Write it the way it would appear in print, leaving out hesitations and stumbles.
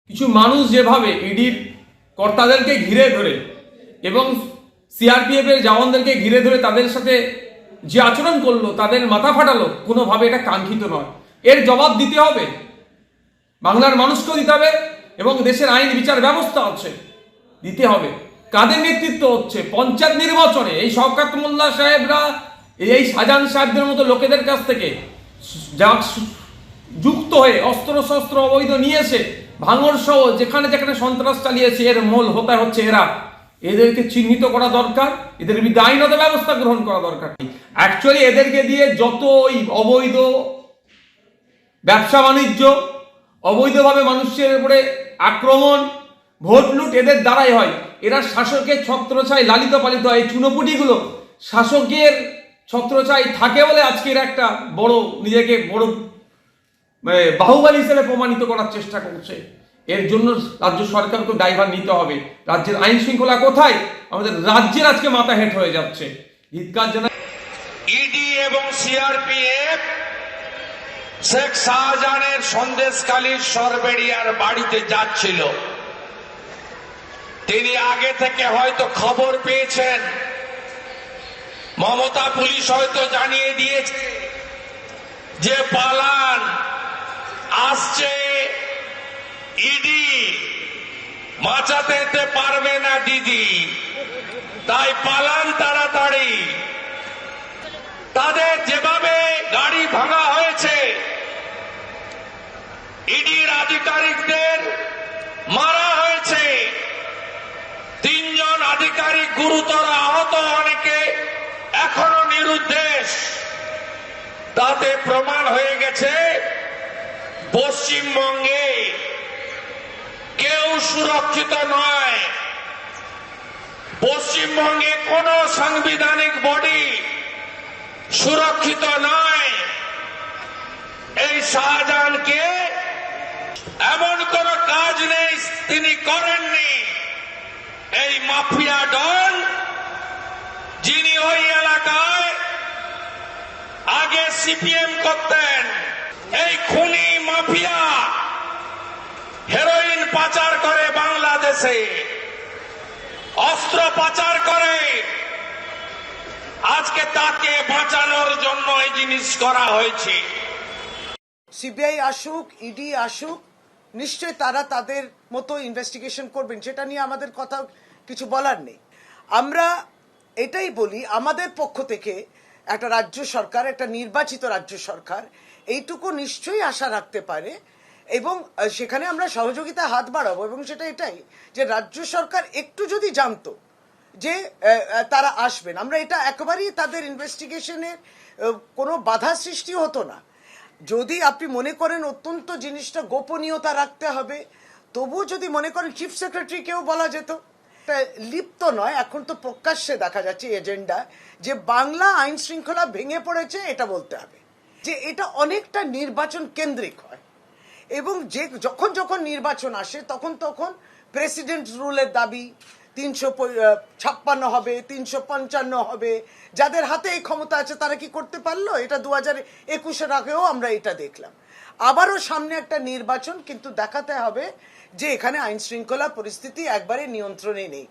কিছু মানুষ যেভাবে ইডির কর্তাদেরকে ঘিরে ধরে এবং সিআরপিএফ এর জওয়ানদেরকে ঘিরে ধরে তাদের সাথে যে আচরণ করলো, তাদের মাথা ফাটালো, কোনোভাবে এটা কাঙ্ক্ষিত নয়। এর জবাব দিতে হবে, বাংলার মানুষকেও দিতে হবে এবং দেশের আইন বিচার ব্যবস্থা আছে দিতে হবে। কাদের নেতৃত্ব হচ্ছে পঞ্চায়েত নির্বাচনে এই শওকত মোল্লা সাহেবরা, এই শাহজাহান সাহেবদের মতো লোকেদের কাছ থেকে যা যুক্ত হয়ে অস্ত্র শস্ত্র অবৈধ নিয়ে এসে ভাঙড় সহ যেখানে যেখানে সন্ত্রাস চালিয়েছে এর মূল হোতা হচ্ছে এরা। এদেরকে চিহ্নিত করা দরকার, এদের বিরুদ্ধে আইনত ব্যবস্থা গ্রহণ করা দরকার। অ্যাকচুয়ালি এদেরকে দিয়ে যত ওই অবৈধ ব্যবসা বাণিজ্য, অবৈধভাবে মানুষের উপরে আক্রমণ, ভোট লুট এদের দ্বারাই হয়। এরা শাসকের ছত্রছায় লালিত পালিত হয়। এই চুনোপুটিগুলো শাসকের ছত্রছায় থাকে বলে আজকের একটা বড় নিজেকে বড় বাহুবলী হিসেবে প্রমাণিত করার চেষ্টা করছে। এর জন্য রাজ্য সরকারকে দায়ভার নিতে হবে। রাজ্যের আইন শৃঙ্খলা কোথায়? আমাদের রাজ্যের আজকে মাথা হেঁট হয়ে যাচ্ছে। ধিক্কার জানাই। ইডি এবং সিআরপিএফ শেখ শাহজাহানের সন্দেশখালীর সরবেরিয়ার বাড়িতে যাচ্ছিল। তিনি আগে থেকে হয়তো খবর পেয়েছেন, মমতা পুলিশ হয়তো জানিয়ে দিয়েছে যে পালান আসছে, ইডি বাঁচাতে পারবে না দিদি, তাই পালান তাড়াতাড়ি। তাদের যেভাবে গাড়ি ভাঙা হয়েছে, ইডির আধিকারিকদের মারা হয়েছে, 3 জন আধিকারিক গুরুতর আহত, অনেকে এখনো নিরুদ্দেশ। তাতে প্রমাণ হয়ে গেছে পশ্চিমবঙ্গে কেউ সুরক্ষিত নয়। পশ্চিমবঙ্গে কোন সাংবিধানিক বডি সুরক্ষিত নয়। এই শাহজাহানকে এমন কোন কাজ নেই তিনি করেননি। এই মাফিয়া ডন, যিনি ওই এলাকায় আগে সিপিএম করতেন, এই খুনি মাফিয়া হেরোইন পাচার করে বাংলাদেশে, অস্ত্র পাচার করে। আজকে তাকে বাঁচানোর জন্য এই জিনিস করা হয়েছে। সিবিআই আসুক, ইডি আসুক, নিশ্চয়ই তারা তাদের মতো ইনভেস্টিগেশন করবেন, সেটা নিয়ে আমাদের কথা কিছু বলার নেই। আমরা এটাই বলি, আমাদের পক্ষ থেকে একটা রাজ্য সরকার, একটা নির্বাচিত রাজ্য সরকার এইটুকু নিশ্চয়ই আশা রাখতে পারে এবং সেখানে আমরা সহযোগিতা হাত বাড়াবো। এবং সেটা এটাই যে রাজ্য সরকার একটু যদি জানতো যে তারা আসবেন, আমরা এটা একেবারেই তাদের ইনভেস্টিগেশনের কোনো বাধা সৃষ্টি হতো না। যদি আপনি মনে করেন অত্যন্ত জিনিসটা গোপনীয়তা রাখতে হবে, তবু যদি মনে করেন চিফ সেক্রেটারিকেও বলা যেত। লিপ্ত নয়, এখন তো প্রকাশ্যে দেখা যাচ্ছে এজেন্ডা যে বাংলা আইন শৃঙ্খলা ভেঙে পড়েছে, এটা বলতে হবে যে এটা অনেকটা নির্বাচন কেন্দ্রিক হয় এবং যে যখন যখন নির্বাচন আসে তখন তখন প্রেসিডেন্ট রুলের দাবি 356 হবে, 355 হবে। যাদের হাতে এই ক্ষমতা আছে তারা কি করতে পারলো? এটা 2021-এর আগেও আমরা এটা দেখলাম। আবারও সামনে একটা নির্বাচন, কিন্তু দেখাতে হবে যে এখানে আইন শৃঙ্খলা পরিস্থিতি একবারে নিয়ন্ত্রণে নেই।